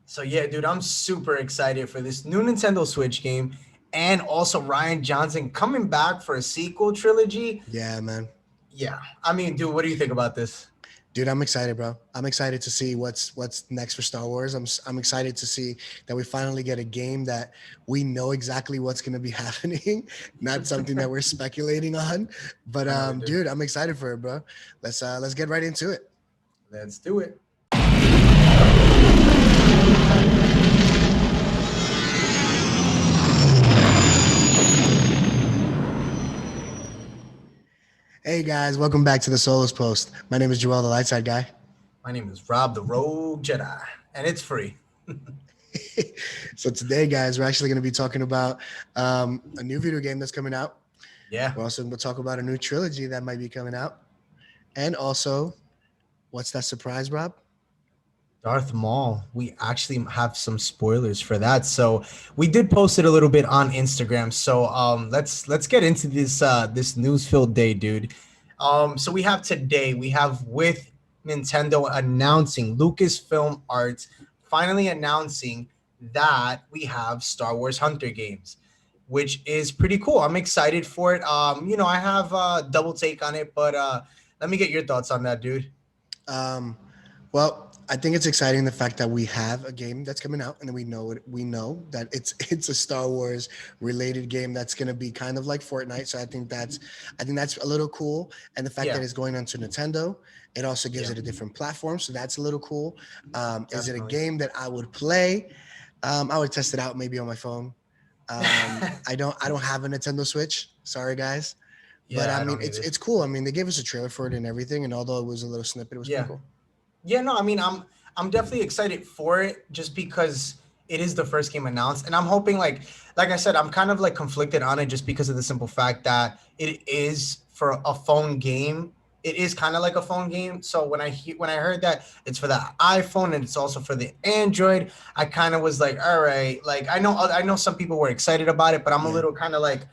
So yeah, dude, I'm super excited for this new Nintendo Switch game and also Rian Johnson coming back for a sequel trilogy. Yeah, man. Yeah. I mean, dude, what do you think about this? Dude, I'm excited, bro. I'm excited to see what's next for Star Wars. I'm excited to see that we finally get a game that we know exactly what's going to be happening, not something that we're speculating on. But I know, dude. dude, I'm excited for it, bro. Let's get right into it. Let's do it. Hey guys, welcome back to the Solos Post. My name is Joel, the Lightside Guy. My name is Rob the Rogue Jedi, and it's free. So today, guys, we're actually going to be talking about a new video game that's coming out. Yeah. We're also going to talk about a new trilogy that might be coming out, and also, what's that surprise, Rob? Darth Maul. We actually have some spoilers for that. So we did post it a little bit on Instagram. So let's get into this news filled day, dude. So we have today, we have with Nintendo announcing Lucasfilm Arts finally announcing that we have Star Wars Hunter games, which is pretty cool. I'm excited for it. I have a double take on it, but let me get your thoughts on that, dude. Um, well, I think it's exciting the fact that we have a game that's coming out, and then we know it. We know that it's a Star Wars related game that's going to be kind of like Fortnite. So I think that's a little cool, and the fact Yeah, that it's going onto Nintendo, it also gives yeah, it a different platform. So that's a little cool. Is it a definitely. game that I would play? I would test it out maybe on my phone. I don't have a Nintendo Switch. Sorry, guys. But Yeah, I I mean, don't it's either. it's cool. I mean, they gave us a trailer for it and everything, and although it was a little snippet, it was pretty Yeah. cool. Yeah, no, I mean, I'm definitely excited for it just because it is the first game announced, and I'm hoping like I said, I'm kind of like conflicted on it just because of the simple fact that it is for a phone game. It is kind of like a phone game. So when I heard that it's for the iPhone and it's also for the Android, I kind of was like, all right, like I know some people were excited about it, but I'm a Yeah, little kind of like.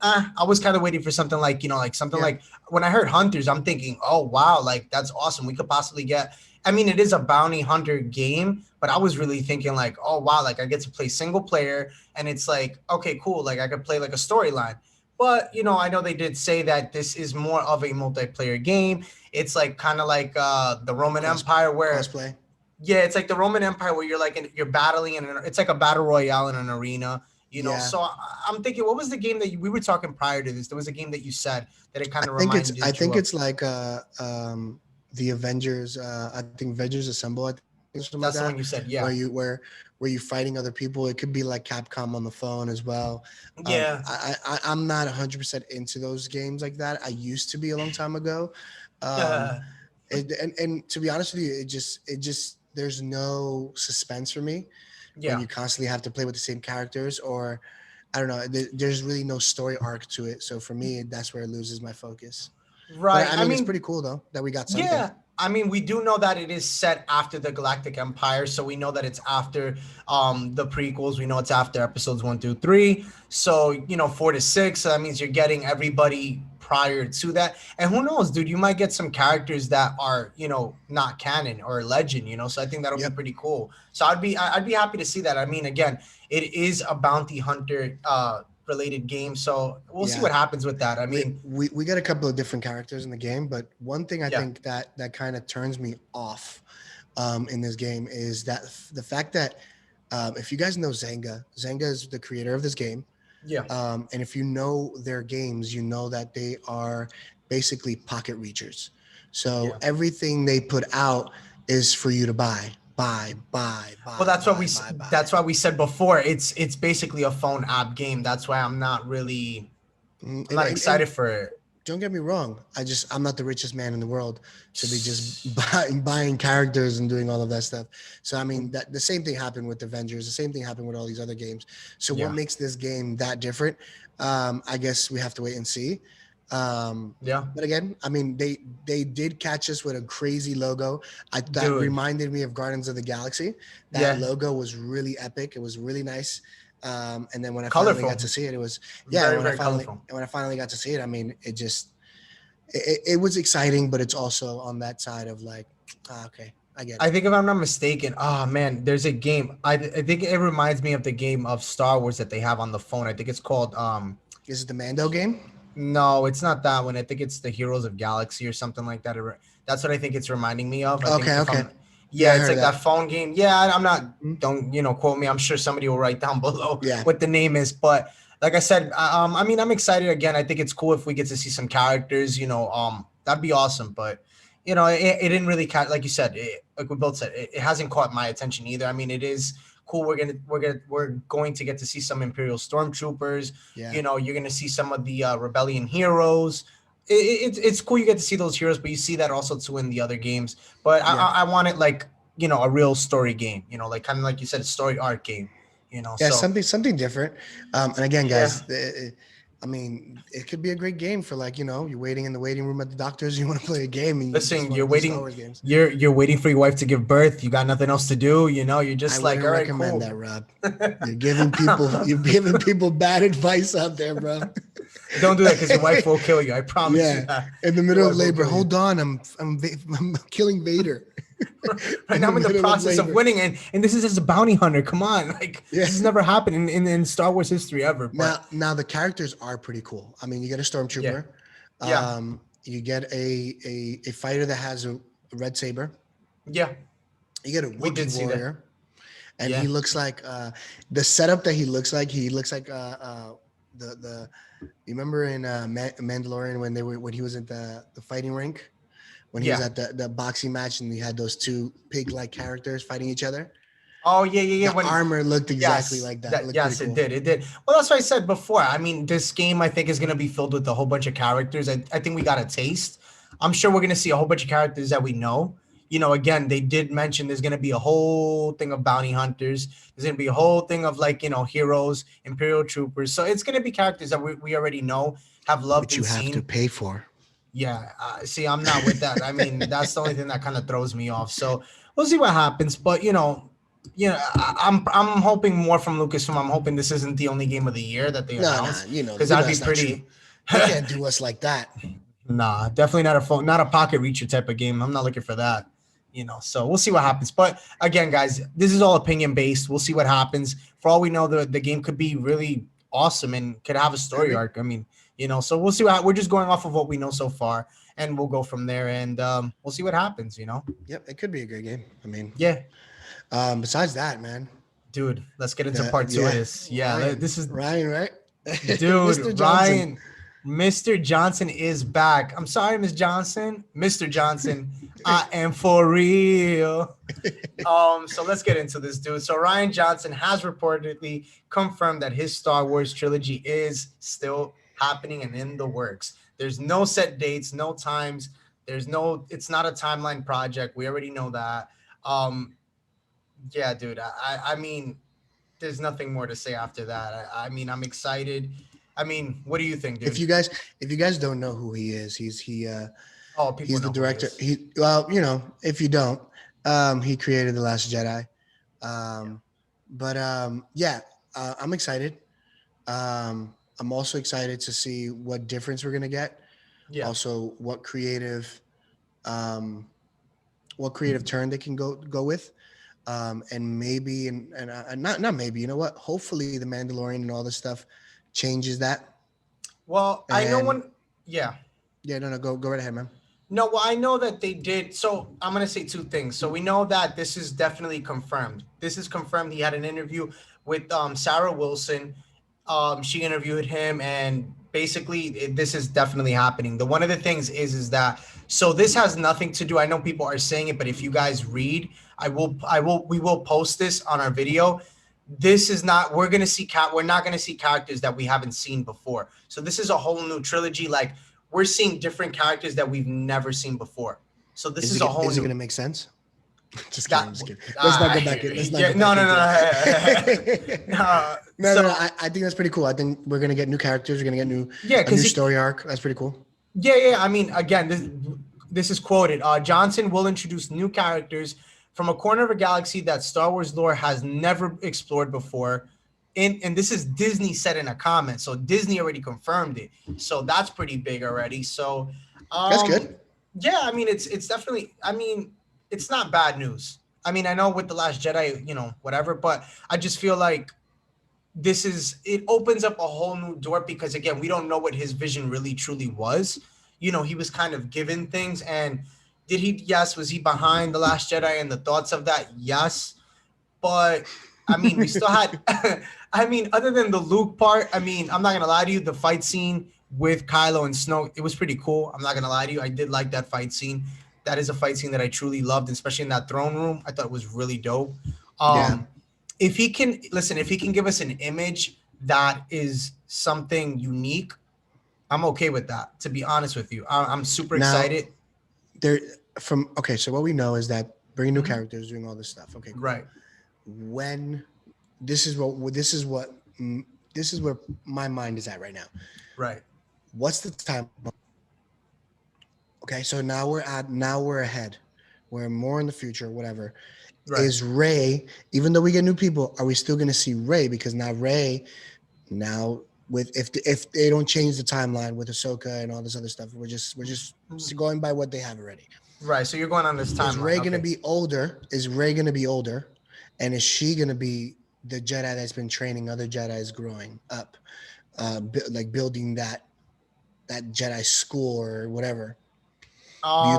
I was kind of waiting for something like like something yeah, like when I heard Hunters, I'm thinking, oh wow, like that's awesome. We could possibly get I mean, it is a bounty hunter game, but I was really thinking like, oh wow, like I get to play single player, and it's like, okay, cool, like I could play like a storyline. But I know they did say that this is more of a multiplayer game. It's like kind of like the Roman cross Empire, where crossplay. yeah, it's like the Roman Empire where you're like you're battling it's like a battle royale in an arena. Yeah, So I'm thinking, what was the game that we were talking prior to this? There was a game that you said that it kind of I reminded you think of. it's like the Avengers. I think Avengers Assemble. I think something like that, That's the one you where said, you yeah, where you fighting other people. It could be like Capcom on the phone as well. yeah. I'm not 100% into those games like that. I used to be a long time ago. Um, and to be honest with you, it just there's no suspense for me when Yeah. you constantly have to play with the same characters, or I don't know. There's really no story arc to it. So for me, that's where it loses my focus. But Right. I I mean, it's mean, pretty cool though that we got something. yeah. I mean, we do know that it is set after the Galactic Empire, so we know that it's after the prequels. We know it's after episodes 1 through 3. So, 4 to 6. So that means you're getting everybody prior to that. And who knows, dude, you might get some characters that are, not canon or legend. So I think that'll be Yep. pretty cool. So I'd be happy to see that. I mean, again, it is a bounty hunter related game. So we'll see Yeah. what happens with that. I We, mean, we got a couple of different characters in the game, but one thing I yeah. think that kind of turns me off in this game is that the fact that if you guys know Zanga is the creator of this game. Yeah. And if you know their games, you know that they are basically pocket reachers. So Yeah. everything they put out is for you to buy, buy, Well, buy, buy, buy, buy. that's why we said before it's basically a phone app game. That's why Mm, I'm And, not and, and excited for it. don't get me wrong. I'm not the richest man in the world to be just buying characters and doing all of that stuff. So I mean that the same thing happened with Avengers. The same thing happened with all these other games. So what Yeah. makes this game that different? I guess we have to wait and see. Um, Yeah. but again, I mean they did catch us with a crazy logo. That Dude. reminded me of Guardians of the Galaxy. That Yeah. logo was really epic. It was really nice. And then when I finally got Colorful. to see it, it was yeah. Very, very colorful. When I finally got to see it, I mean, it was exciting, but it's also on that side of like, okay. I get I it. think if I'm not mistaken, oh man, there's a game. I think it reminds me of the game of Star Wars that they have on the phone. I think it's called Is it the Mando game? no, it's not that one. I think it's the Heroes of Galaxy or something like that. That's what I think it's reminding me of. I think Okay, if okay. I'm, Yeah, yeah, I it's heard of like that. that phone game. Yeah, I'm not. Mhm. Don't quote me. I'm sure somebody will write down below Yeah, what the name is. But like I said, I mean, I'm excited again. I think it's cool if we get to see some characters. That'd be awesome. But it didn't really catch. Like you said, like we both said, it hasn't caught my attention either. I mean, it is cool. We're going to get to see some Imperial stormtroopers. yeah, You're gonna see some of the rebellion heroes. It's cool you get to see those heroes, but you see that also too in the other games. But I, yeah. I I want it like a real story game. Like kind of like you said, a story arc game. Yeah, So something different. And again, yeah. guys, I mean, it could be a great game for like you're waiting in the waiting room at the doctor's. You want to play a game, and you just Listen, want to you're play Star waiting. Wars games. You're waiting for your wife to give birth. You got nothing else to do. You're I just like, wouldn't all right, recommend cool. that, Rob. You're giving people bad advice out there, bro. Don't do that because your wife will kill you. I promise you Yeah, that. in the Your middle of wife will labor. kill you. Hold on, I'm killing Vader. Right In now the I'm in the middle of process of labor. winning, and this is as a bounty hunter. Come on, like Yeah. this has never happened in Star Wars history ever. But Now the characters are pretty cool. I mean, you get a yeah, stormtrooper. yeah, You get a fighter that has a red saber. yeah. You get a We Wookiee did see that. warrior, and he Yeah. looks like the setup that he looks like. He looks like the you remember in Mandalorian when he was at the fighting rink when he was Yeah. at the boxing match and he had those two pig like characters fighting each other. Oh yeah, yeah, yeah. The When armor looked exactly yes, like that. It that looked pretty yes, it cool. did. It did. Well, that's what I said before. I mean, this game I think is gonna be filled with a whole bunch of characters. I think we got a taste. I'm sure we're gonna see a whole bunch of characters that we know. Again, they did mention there's gonna be a whole thing of bounty hunters. There's gonna be a whole thing of like heroes, Imperial troopers. So it's gonna be characters that we already know, have loved Which you and have to seen. pay for. Yeah, see, I'm not with that. I mean, that's the only thing that kind of throws me off. So we'll see what happens. But I'm hoping more from Lucasfilm. I'm hoping this isn't the only game of the year that they No, no, announce because that'd be that's not true. pretty. They can't do us like that. Nah, definitely not a phone, not a pocket reacher type of game. I'm not looking for that. So we'll see what happens. But again, guys, this is all opinion based. We'll see what happens. For all we know, the game could be really awesome and could have a Could story be. arc. I mean, so we'll see we're just going off of what we know so far, and we'll go from there, and we'll see what happens. Yep, it could be a great game. I mean, Yeah, besides that, man, dude. Let's get into the part two of yeah, this. Yeah, this is Ryan, right? dude, Mr. Johnson. Ryan, Mr. Johnson is back. I'm sorry, Miss Johnson. Mr. Johnson, I am for real. So let's get into this, dude. So Rian Johnson has reportedly confirmed that his Star Wars trilogy is still happening and in the works. There's no set dates, no times. It's not a timeline project. We already know that. Yeah, dude. I mean, there's nothing more to say after that. I mean, I'm excited. I mean, what do you think, If dude? you guys don't know who he is, Oh, people he's the know who he director. is. If you don't, he created the Last Jedi. Yeah. But yeah, I'm excited. I'm also excited to see what difference we're gonna get. Yeah. Also, um, what creative turn they can go with, and maybe and not maybe. You know what? Hopefully, the Mandalorian and all this stuff changes that. Well, I know And when. Yeah. yeah, no, go right ahead, man. No, well, I know that they did. So I'm gonna say two things. So we know that this is definitely confirmed. This is confirmed. He had an interview with Sarah Wilson. She interviewed him, and basically, this is definitely happening. The one of the things is that so this has nothing to do. I know people are saying it, but if you guys read, we will post this on our video. This is not. We're not gonna see characters that we haven't seen before. So this is a whole new trilogy. Like we're seeing different characters that we've never seen before. So this is a whole Is it new. gonna make sense? Just kidding. That, I'm just kidding. Let's not go back in. Let's not yeah, go no, back no, into it. no, no. No, So no, no. I think that's pretty cool. I think we're gonna get new characters. We're gonna get yeah, a new because story arc. That's pretty cool. yeah. I mean, again, this is quoted. Johnson will introduce new characters from a corner of a galaxy that Star Wars lore has never explored before. And this is Disney said in a comment, so Disney already confirmed it. So that's pretty big already. So, That's um, good. yeah, I mean, it's definitely. I mean, it's not bad news. I mean, I know with the Last Jedi, whatever, but I just feel like it opens up a whole new door because again, we don't know what his vision really truly was. He was kind of given things, and was he behind the Last Jedi and the thoughts of that? Yes. But I mean, we still had I mean, other than the Luke part, I mean, I'm not gonna lie to you, the fight scene with Kylo and Snoke, it was pretty cool. I'm not gonna lie to you. I did like that fight scene. That is a fight scene that I truly loved, especially in that throne room. I thought it was really dope. Yeah. If he can listen, if he can give us an image that is something unique, I'm okay with that. To be honest with you, I'm super Now excited. there from okay, so what we know is that bringing new Mhm. characters, doing all this stuff. Okay, cool. Right, When this is where my mind is at right now. right, What's the time? Okay, so now we're ahead. We're more in the future, whatever. right. Is Ray, even though we get new people, are we still going to see Ray? Because now Ray, now with if they don't change the timeline with Ahsoka and all this other stuff, we're just going by what they have already. Right. So you're going on this Is Ray timeline. going to Okay. be older? Is Ray going to be older? And is she going to be the Jedi that's been training other Jedi's growing up, like building that Jedi school or whatever? Um, Do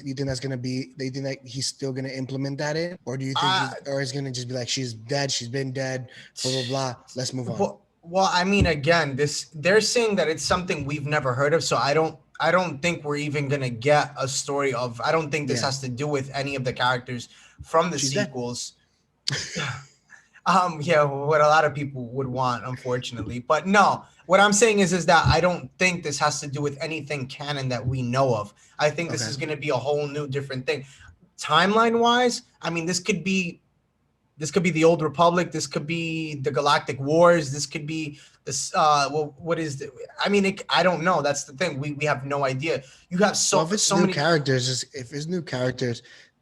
you think that's gonna be? Do you think that he's still gonna implement that in, or do you think I, he's gonna just be like, she's dead, she's been dead, blah blah blah. Let's move on. well, I mean, again, they're saying that it's something we've never heard of, so I don't think we're even gonna get a story of. I don't think this Yeah, has to do with any of the characters from the she's dead. sequels. Yeah, what a lot of people would want, unfortunately. But no, what I'm saying is that I don't think this has to do with anything canon that we know of. I think this Okay. is gonna be a whole new different thing. Timeline wise, I mean, this could be the Old Republic. This could be the Galactic Wars. This could be this. Well, what is the? I mean, I don't know. That's the thing. We have no idea. You have Well, so if it's so new many. characters,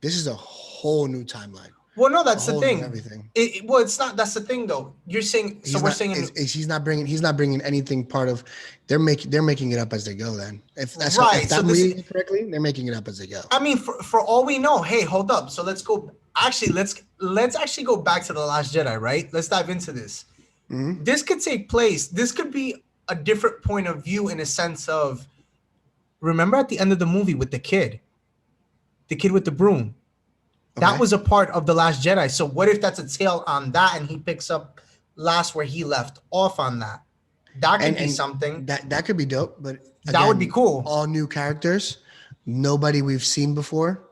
this is a whole new timeline, Well, no, a that's the whole new thing. everything. Well, it's not. That's the thing, though. You're saying so. He's We're not. saying He's not bringing anything part of. They're making it up as they go. Then, if right. So I'm this. reading it correctly, they're making it up as they go. I mean, for all we know. Hey, hold up. So let's go. Actually, let's actually go back to the Last Jedi. Right. Let's dive into this. Hmm. This could take place. This could be a different point of view in a sense of. Remember at the end of the movie with the kid with the broom. That Okay. was a part of the Last Jedi. So what if that's a tail on that, and he picks up last where he left off on that? That could be And something. that could be dope, but That would be again, cool. all new characters, nobody we've seen before, But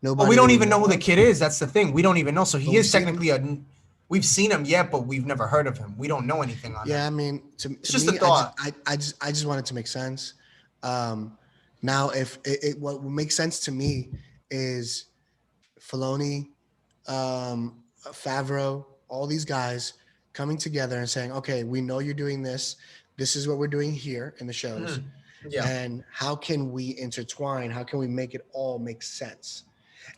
we nobody that don't we even know know who the of, kid is. That's the thing. We don't even know. So but he we've is seen him. technically a. We've seen him yet, but we've never heard of him. We don't know anything on Yeah, him. I mean, It's to just a me, thought. I just want it to make sense. Um, Now, if what makes sense to me is Filoni, Favreau, all these guys coming together and saying, okay, we know you're doing this. This is what we're doing here in the shows. Mhm. Yeah. And how can we intertwine? How can we make it all make sense?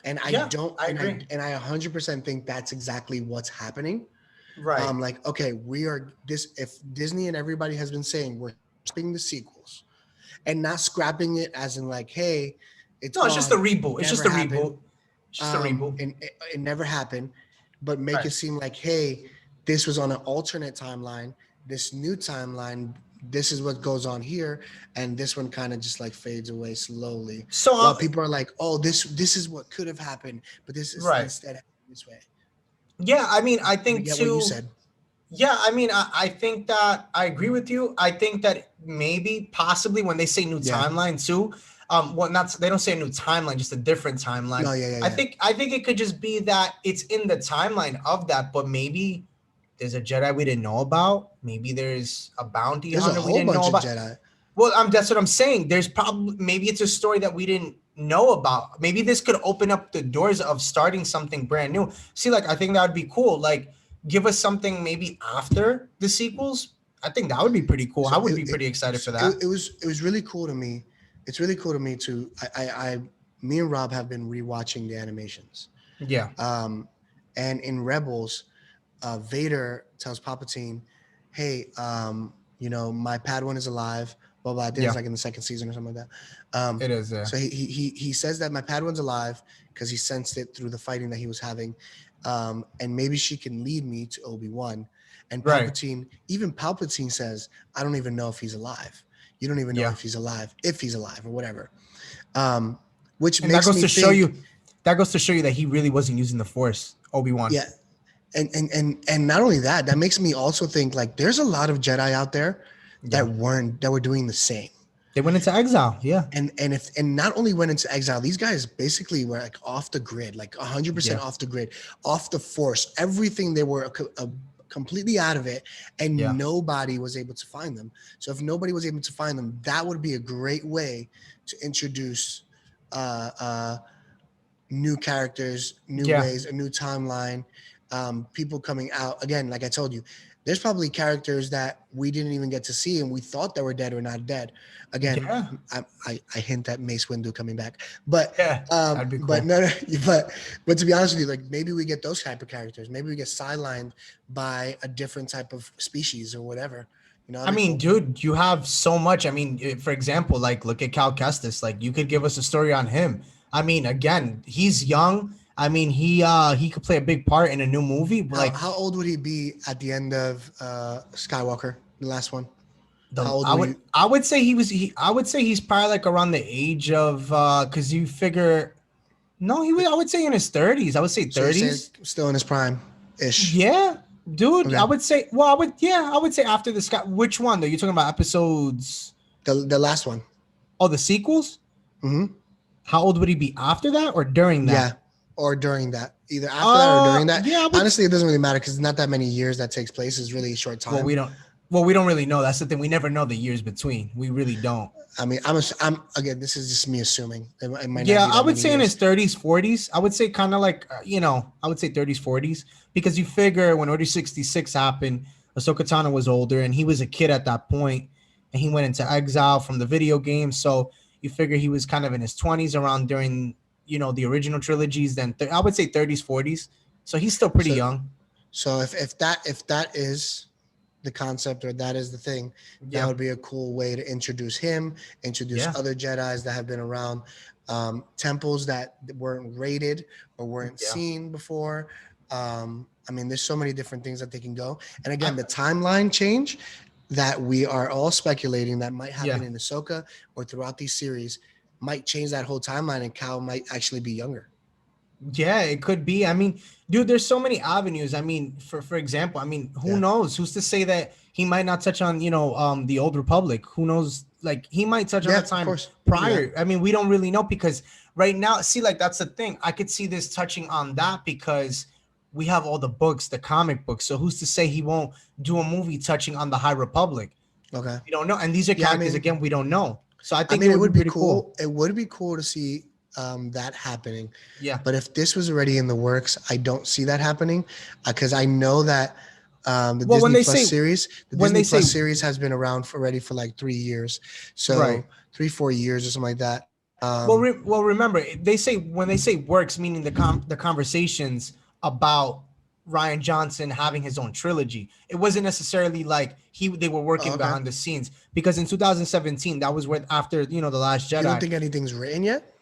And I Yeah. don't, I and agree. I 100% think that's exactly what's happening. Right. Like, okay, we are this. If Disney and everybody has been saying we're scrapping the sequels and not scrapping it as in like, hey, it's No, it's just a gone, reboot. It's never just a happened, reboot. It's just a reboot. and it never happened, but make Right. it seem like, hey, this was on an alternate timeline, this new timeline, this is what goes on here, and this one kind of just like fades away slowly, So while people are like, oh, this is what could have happened, but this is right. instead happened this way. Yeah. I mean, I And I think get what you too. said. Yeah, I mean, I think that I agree with you. I think that maybe possibly when they say new Yeah. timeline too, well, not they don't say a new timeline, just a different timeline. No, yeah, yeah, I yeah. think I think it could just be that it's in the timeline of that, but maybe there's a Jedi we didn't know about. Maybe there's a bounty There's a hunter we whole didn't know bunch of about. Jedi. Well, that's what I'm saying. There's probably maybe it's a story that we didn't know about. Maybe this could open up the doors of starting something brand new. See, like I think that would be cool. Like give us something maybe after the sequels. I think that would be pretty cool. I So would be pretty excited for that. it was really cool to me. It's really cool to me to me and Rob have been rewatching the animations. Yeah. Um, and in Rebels, Vader tells Palpatine, "Hey, my Padawan is alive. blah blah. I think Yeah, it's like in the second season or something like that. it is. So he says that my Padawan's alive because he sensed it through the fighting that he was having, and maybe she can lead me to Obi-Wan. And Right. even Palpatine says, I don't even know if he's alive. You don't even know Yeah. if he's alive or whatever. Which And that makes goes me to show think, you, that goes to show you that he really wasn't using the Force, Obi-Wan. yeah, and not only that, that makes me also think like there's a lot of Jedi out there Yeah. that were doing the same. They went into exile. Yeah. And not only went into exile, these guys basically were like off the grid, like 100% Yeah. off the grid, off the Force, everything. They were completely out of it, and Yeah. nobody was able to find them. So if nobody was able to find them, that would be a great way to introduce new characters, new Yeah. ways, a new timeline, people coming out. Again, like I told you, there's probably characters that we didn't even get to see and we thought they were dead or not dead. Again, Yeah. I hint at Mace Windu coming back, but Yeah. That'd be cool. but no, but to be honest with you, like maybe we get those type of characters. Maybe we get sidelined by a different type of species or whatever. You know, I mean, dude, you have so much. I mean, for example, like look at Cal Kestis. Like you could give us a story on him. I mean, again, he's young. I mean, he could play a big part in a new movie. But like, how old would he be at the end of Skywalker, the last one? How old I would say I would say he's probably like around the age of because you figure no, I would say in his 30s. I would say 30s. Still in his prime ish. Yeah, dude. Okay. I would say I would say after the Sky. Which one though? You're talking about episodes? The last one. Oh, the sequels? Mm-hmm. How old would he be after that or during that? Yeah, or during that. Either after that or during that. Yeah, honestly, it doesn't really matter because it's not that many years that takes place. It's really a short time. Well, we don't really know. That's the thing. We never know the years between. We really don't. I mean, I'm again. This is just me assuming. It might Yeah, not be I would say in years. his 30s, 40s. I would say kind of like I would say 30s, 40s because you figure when Order 66 happened, Ahsoka Tano was older and he was a kid at that point, and he went into exile from the video game. So you figure he was kind of in his 20s around during the original trilogies. Then I would say 30s, 40s. So he's still pretty young. So if that is the concept or that is the thing, that would be a cool way to introduce him, introduce other Jedis that have been around, temples that weren't rated or weren't seen before. I mean, there's so many different things that they can go. And again, the timeline change that we are all speculating that might happen in Ahsoka or throughout these series might change that whole timeline, and Cal might actually be younger. Yeah, it could be. I mean, dude, there's so many avenues. I mean, for example, I mean, who knows? Who's to say that he might not touch on, the Old Republic? Who knows? Like he might touch on the time prior. I mean, we don't really know because right now, see, like that's the thing. I could see this touching on that because we have all the books, the comic books. So who's to say he won't do a movie touching on the High Republic? Okay. We don't know. And these are characters, again, we don't know. So I think it would be cool. It would be cool to see that happening. Yeah. But if this was already in the works, I don't see that happening because I know that the Disney Plus series has been around already for like 3 years. So 3-4 years or something like that. Well, remember, when they say works, meaning the conversations about Rian Johnson having his own trilogy. It wasn't necessarily like they were working behind the scenes because in 2017, that was after the Last Jedi. You don't think anything's written yet?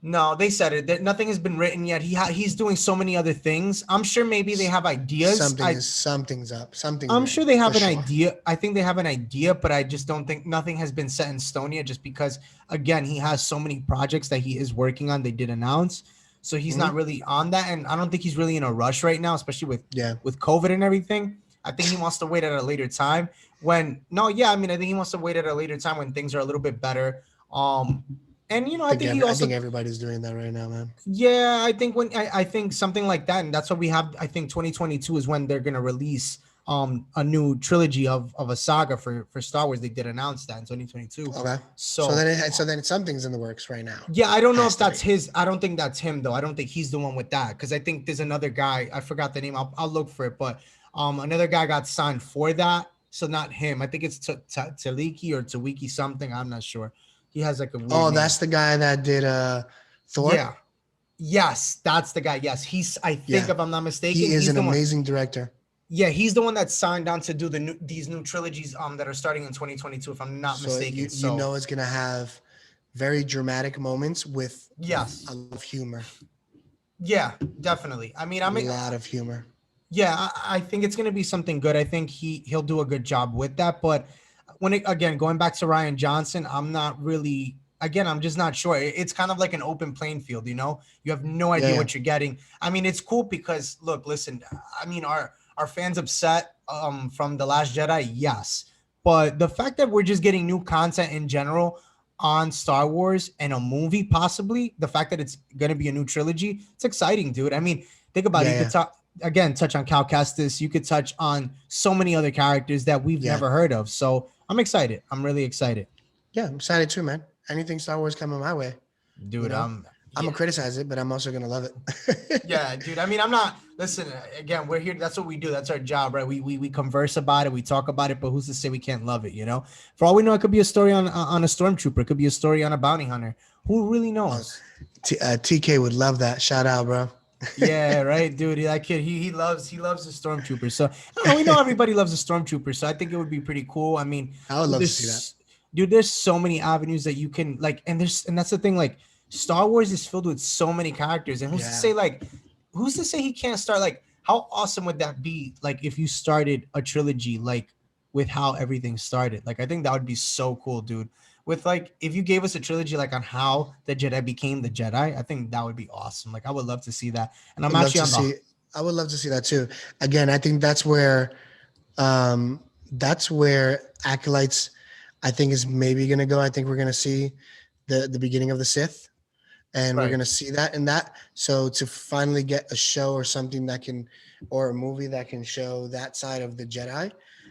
No, they said it. That nothing has been written yet. He's doing so many other things. I'm sure maybe they have ideas. Something's up. I'm sure they have an idea. I think they have an idea, but I just don't think nothing has been set in stone yet. Just because, again, he has so many projects that he is working on. They did announce, so he's not really on that, and I don't think he's really in a rush right now, especially with COVID and everything. I think he wants to wait at a later time. I think he wants to wait at a later time when things are a little bit better. And I think everybody's doing that right now, man. Yeah, I think I think something like that, and that's what we have. I think 2022 is when they're gonna release a new trilogy of a saga for Star Wars. They did announce that in 2022. Okay. So then something's in the works right now. Yeah, I don't know if that's his. I don't think that's him though. I don't think he's the one with that because I think there's another guy. I forgot the name. I'll look for it, but another guy got signed for that. So not him. I think it's Taliki or Tawiki something. I'm not sure. He has like a weird name. That's the guy that did Thor? Yeah. Yes, that's the guy. Yes, I think if I'm not mistaken, he's an amazing director. Yeah, he's the one that signed on to do these new trilogies that are starting in 2022, if I'm not So mistaken. you So know it's gonna have very dramatic moments with a yes, lot of humor, yeah, definitely. I mean, a I mean, lot of humor. yeah, I think it's gonna be something good. I think he'll do a good job with that. But again, going back to Ryan Johnson, I'm not really. Again, I'm just not sure. It's kind of like an open playing field, you know. You have no Yeah, idea yeah, what you're getting. I mean, it's cool because look, listen. I mean, our fans upset from the Last Jedi? Yes, but the fact that we're just getting new content in general on Star Wars and a movie, possibly the fact that it's gonna be a new trilogy, it's exciting, dude. I mean, think about it. yeah, You could yeah, talk again, touch on Cal Kestis. You could touch on so many other characters that we've yeah, never heard of. So I'm excited. I'm really excited, yeah. I'm excited too, man. Anything Star Wars coming my way, you dude. know, I'm Yeah, gonna criticize it, but I'm also gonna love it. yeah, dude. I mean, I'm not. Listen, again, we're here. That's what we do. That's our job, right? We converse about it. We talk about it. But who's to say we can't love it? You know. For all we know, it could be a story on a stormtrooper. It could be a story on a bounty hunter. Who really Oh, knows? TK would love that. Shout out, bro. Yeah, right, dude. That kid, he loves the stormtrooper. So I don't know. We know everybody loves the stormtrooper. So I think it would be pretty cool. I mean, I would dude, love to see that. there's so many avenues that you can like, and that's the thing. Like, Star Wars is filled with so many characters, and Yeah, who's to say he can't start? Like, how awesome would that be? Like, if you started a trilogy, like with how everything started. Like, I think that would be so cool, dude. With like, if you gave us a trilogy like on how the Jedi became the Jedi, I think that would be awesome. Like, I would love to see that. And I'm would love actually to on the see. I would love to see that too. Again, I think um, that's where acolytes. I think is maybe gonna go. I think we're gonna see the beginning of the Sith, and we're right. gonna see that in that. So to finally get a show or something that can, or a movie that can show that side of the Jedi,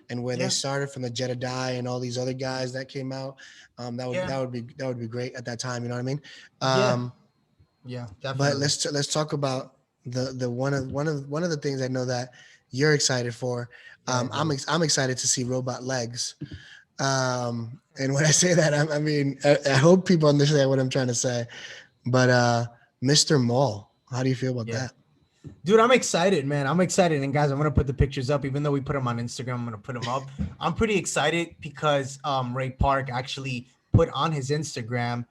and where they Yeah, started from the Jedi and all these other guys that came out, yeah, that would be great at that time. You know what I mean? yeah, Um, yeah, but definitely. let's talk about the one of the things I know that you're excited for. Yeah, dude. I'm excited to see robot legs. And when I say that, I mean I hope people understand what I'm trying to say. But Mr. Maul, how do you feel about Yeah. that? Dude, I'm excited, man. I'm excited. And guys, I'm gonna put the pictures up, even though we put them on Instagram. I'm gonna put them up. I'm pretty excited because Ray Park actually put on his Instagram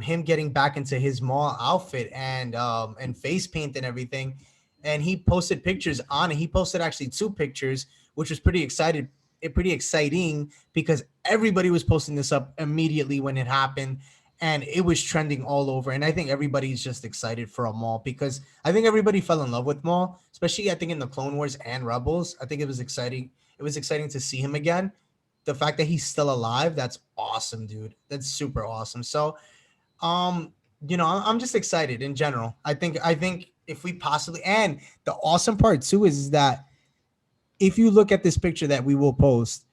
him getting back into his mall outfit and face paint and everything. And he posted pictures on it. He posted actually two pictures, which was pretty exciting because everybody was posting this up immediately when it happened and it was trending all over. And I think everybody's just excited for a Maul because I think everybody fell in love with Maul, especially I think in the Clone Wars and Rebels. I think it was exciting. It was exciting to see him again. The fact that he's still alive, that's awesome, dude. That's super awesome. So, um, I'm just excited in general. I think if we possibly and the awesome part too is that if you look at this picture that we will post,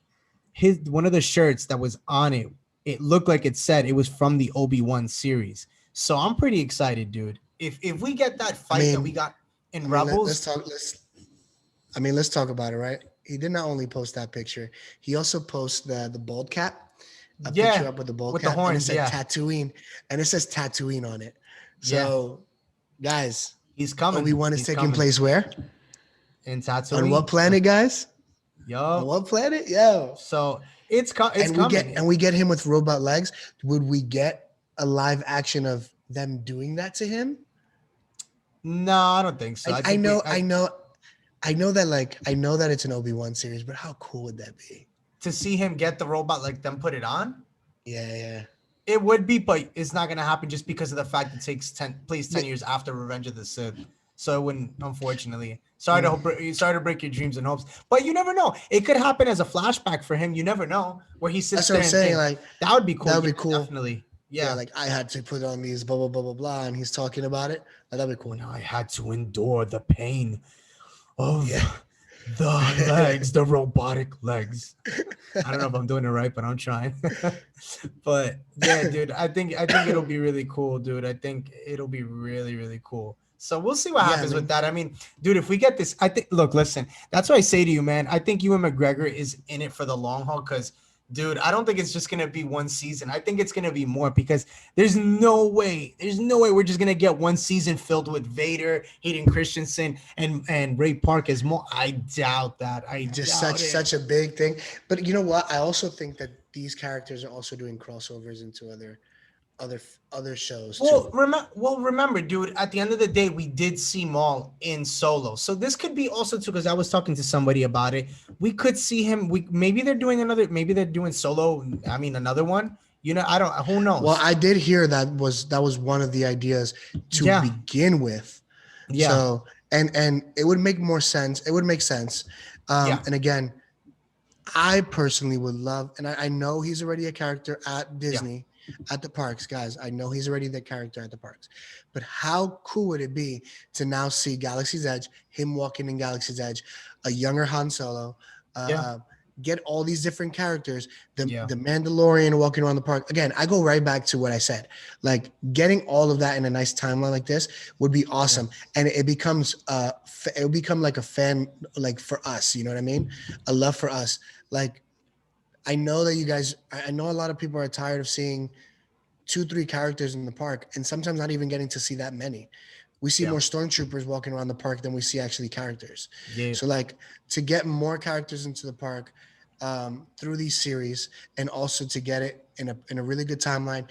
his one of the shirts that was on it, it looked like it said it was from the Obi-Wan series. So I'm pretty excited, dude. If we get that I fight that we mean, got in let's Rebels, talk. Let's talk about it, right? He did not only post that picture, he also posted the bald cap, a picture yeah, up with the bald with the cap, and it horns, said yeah, Tatooine, and it says Tatooine on it. yeah, So, guys, he's coming. Obi-Wan is He's taking coming place where? in On what Tatooine. So, planet, guys? On yup. what planet? Yo. So it's coming. And we get him with robot legs. Would we get a live action of them doing that to him? No, I don't think so. I know, I know that it's an Obi-Wan series, but how cool would that be? to see him get the robot, like them put it on. Yeah, yeah. It would be, but it's not gonna happen just because of the fact it takes 10 Yeah. years after Revenge of the Sith. So it wouldn't, unfortunately. Mm. Sorry to break your dreams and hopes, but you never know. It could happen as a flashback for him. You never know where he sits That's what there I'm and saying. think Like that would be cool. that would Yeah, be cool. definitely. Yeah, Yeah. like I had to put on these blah blah blah blah blah, and he's talking about it. Like, that'd be cool. When I had to endure the pain of Yeah. the legs, the robotic legs. I don't know if I'm doing it right, but I'm trying. But yeah, dude, I think it'll be really cool, dude. I think it'll be really, really cool. So we'll see what Yeah, I happens with mean, that. I mean, dude, if we get this, I think look, listen, that's what I say to you, man. I think Ewan McGregor is in it for the long haul because Dude, I don't think it's just gonna be one season. I think it's gonna be more because there's no way we're just gonna get one season filled with Vader, Hayden Christensen, and Ray Park as more. I doubt that. I Just doubt it. such a big thing. But you know what? I also think that these characters are also doing crossovers into other shows too. Remember, dude. At the end of the day, we did see Maul in Solo, so this could be also too. Because I was talking to somebody about it. We could see him. We maybe they're doing another. Maybe they're doing Solo. I mean, another one. I don't. Who Well, knows? I did hear that was one of the ideas to Yeah, begin with. yeah, So and it would make more sense. It would make sense. yeah, And again, I personally would love, and I know he's already a character at yeah, Disney, at the parks, guys. I know he's already the character at the parks. But how cool would it be to now see Galaxy's Edge, him walking in Galaxy's Edge, a younger Han Solo, uh, yeah, uh, get all these different characters, yeah, the Mandalorian walking around the park. Again, I go right back to what I said. Like getting all of that in a nice timeline like this would be yeah. awesome, and it becomes it will become like a fan, like for us. You know what I mean? A love for us. Like I know that you guys, I know a lot of people are tired of seeing two, three characters in the park, and sometimes not even getting to see that many. We see Yeah. more stormtroopers walking around the park than we see actually characters. Yeah. So, like, to get more characters into the park through these series, and also to get it in a really good timeline,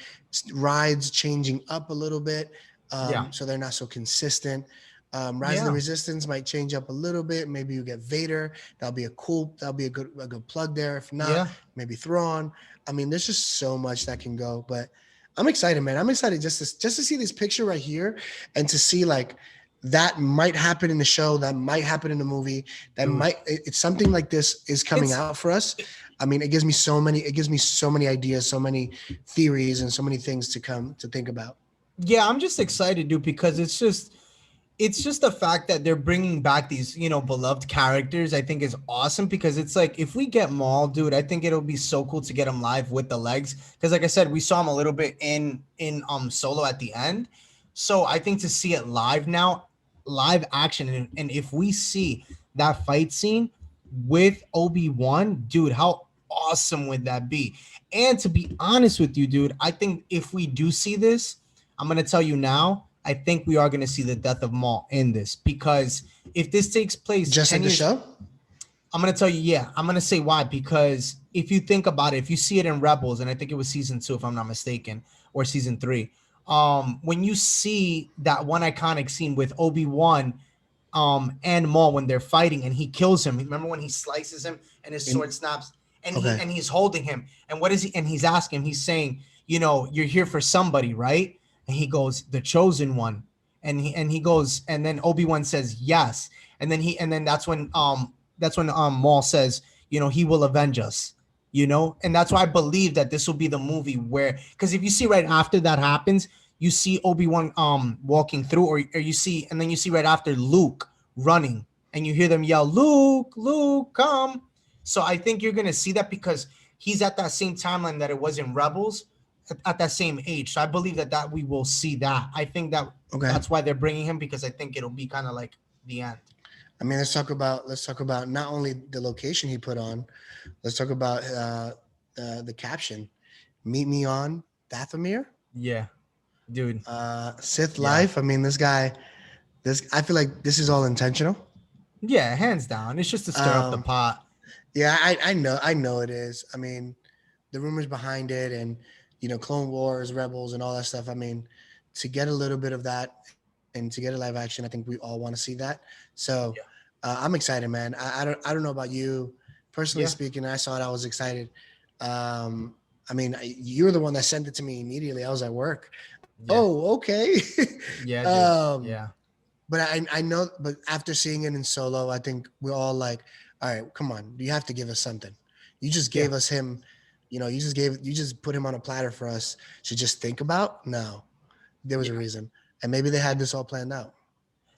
rides changing up a little bit, Yeah. so they're not so consistent. Rise of the Yeah. Resistance might change up a little bit. Maybe you get Vader. That'll be a good plug there. If not, Yeah. maybe Thrawn. I mean, there's just so much that can go. But I'm excited, man. I'm excited just to see this picture right here and to see like that might happen in the show, that might happen in the movie, Dude. it's something like this is coming It's out for us. I mean, it gives me so many ideas, so many theories, and so many things to come to think about. yeah, I'm just excited, dude, because it's just the fact that they're bringing back these, beloved characters. I think is awesome because it's like if we get Maul, dude, I think it'll be so cool to get him live with the legs. Because like I said, we saw him a little bit in Solo at the end. So I think to see it live now, live action, and if we see that fight scene with Obi-Wan, dude, how awesome would that be? And to be honest with you, dude, I think if we do see this, I'm gonna tell you now, I think we are gonna see the death of Maul in this because if this takes place Just 10 like the years, show. I'm gonna tell you, yeah, I'm gonna say why. Because if you think about it, if you see it in Rebels, and I think it was season 2, if I'm not mistaken, or season 3, when you see that one iconic scene with Obi-Wan and Maul when they're fighting and he kills him. Remember when he slices him and his sword In, snaps and okay. he's holding him. And what is he? And he's asking, he's saying, you're here for somebody, right? And he goes, the chosen one. And he goes, and then Obi-Wan says yes. And then that's when Maul says, he will avenge us. And that's why I believe that this will be the movie where, because if you see right after that happens, you see Obi-Wan walking through, or you see, and then you see right after Luke running, and you hear them yell, Luke, Luke, come. So I think you're gonna see that because he's at that same timeline that it was in Rebels, at that same age. So I believe that we will see that. I think that Okay. that's why they're bringing him, because I think it'll be kind of like the end. I mean, let's talk about not only the location he put on. Let's talk about the caption. Meet me on Dathomir, Yeah, dude. Sith Yeah, life. I mean, this guy. This I feel like this is all intentional. yeah, hands down. It's just to stir up the Um, pot. yeah, I know it is. I mean, the rumors behind it, and Clone Wars, Rebels, and all that stuff. I mean, to get a little bit of that and to get a live action, I think we all want to see that. So Yeah, I'm excited, man. I don't know about you, personally yeah, speaking. I saw it, I was excited. I mean, you're the one that sent it to me immediately. I was at work. yeah, Oh, okay. yeah, dude. um, Yeah, but I know, but after seeing it in Solo, I think we're all like, all right, come on, you have to give us something. You just yeah. gave us him, you just put him on a platter for us to just think about. No, there was a Yeah. reason, and maybe they had this all planned out.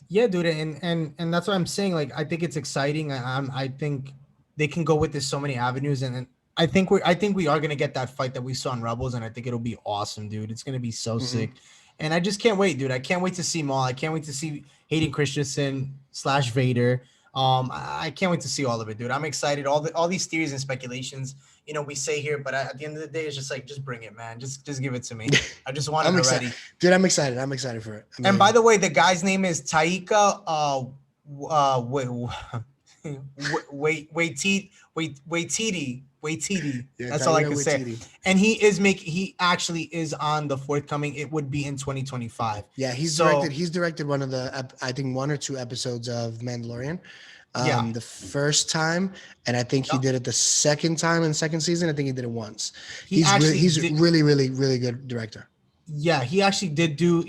Yeah, dude, and that's what I'm saying. Like, I think it's exciting. I think they can go with this so many avenues, and I think we are gonna get that fight that we saw in Rebels, and I think it'll be awesome, dude. It's gonna be so Hmm. sick, and I just can't wait, dude. I can't wait to see Maul. I can't wait to see Hayden Christensen slash Vader. I can't wait to see all of it, dude. I'm excited. All these theories and speculations, we say here, but at the end of the day, it's just like, just bring it, man. Just give it to me. I just want it I'm excited, already. dude. I'm excited. I'm excited for it. I And by mean, the way, the guy's name is Taika. Wait, Waititi. yeah, That's all I Taika can say. Waititi. And he actually is on the forthcoming. It would be in 2025. Yeah, So He's directed one of the, I think, one or two episodes of Mandalorian. yeah, The first time, and I think he yep. did it the second time in the second season. I think he did it once. He actually He's did. really, really, really good director. Yeah, he did do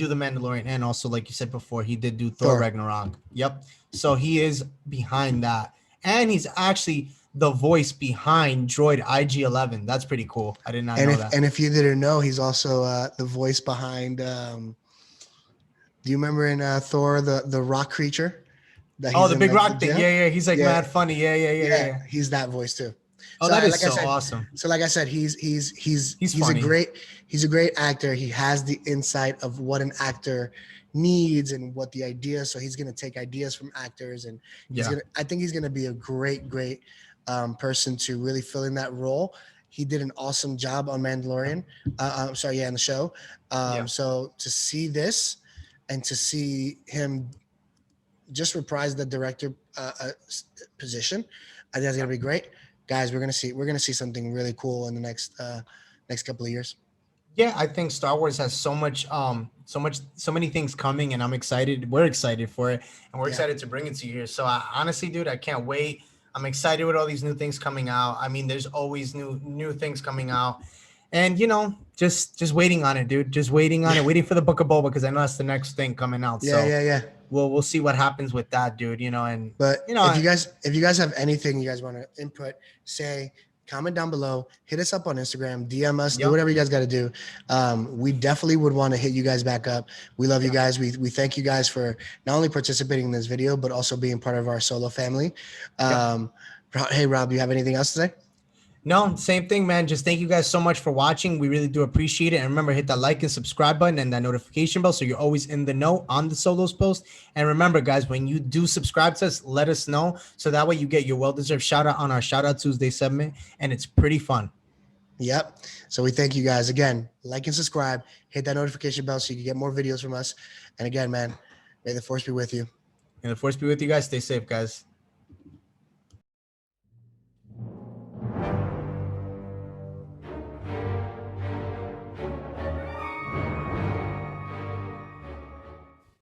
the Mandalorian, and also, like you said before, he did do Thor Thor. Ragnarok. Yep. So he is behind that, and he's actually the voice behind Droid IG-11. That's pretty cool. I did not know that. And if you didn't know, he's also the voice behind. Do you remember in Thor the rock creature that Oh, he's the in big like the rock thing. jail? Yeah, yeah. He's like Yeah, mad funny. Yeah, yeah, yeah, yeah, yeah. he's that voice too. Oh, So that is like I so said, awesome. so like I said, he's a funny. great actor. He has the insight of what an actor needs and what the ideas. So he's gonna take ideas from actors, and Yeah. I think he's gonna be a great person to really fill in that role. He did an awesome job on Mandalorian. In the show. Yeah. So to see this and to see him just reprise the director position, I think that's gonna be great, guys. We're gonna see something really cool in the next couple of years. Yeah, I think Star Wars has so many things coming, and I'm excited. We're excited for it, and we're Yeah. excited to bring it to you here. So honestly, dude, I can't wait. I'm excited with all these new things coming out. I mean, there's always new things coming out, and just waiting on it, dude. Just waiting on it, waiting for the Book of Boba, because I know that's the next thing coming out. Yeah, So yeah. we'll see what happens with that, dude. And But you know, if you guys have anything you guys want to input, say, comment down below, hit us up on Instagram, DM us, do Yep. whatever you guys got to do. We definitely would want to hit you guys back up. We love you guys. We thank you guys for not only participating in this video, but also being part of our solo family. Hey, Rob, you have anything else to say? No, same thing, man. Just thank you guys so much for watching. We really do appreciate it. And remember, hit that like and subscribe button and that notification bell so you're always in the know on the solos post. And remember, guys, when you do subscribe to us, let us know. So that way you get your well-deserved shout out on our Shout Out Tuesday segment. And it's pretty fun. Yep. So we thank you guys. Again, like and subscribe, hit that notification bell so you can get more videos from us. And again, man, may the force be with you. And the force be with you guys. Stay safe, guys.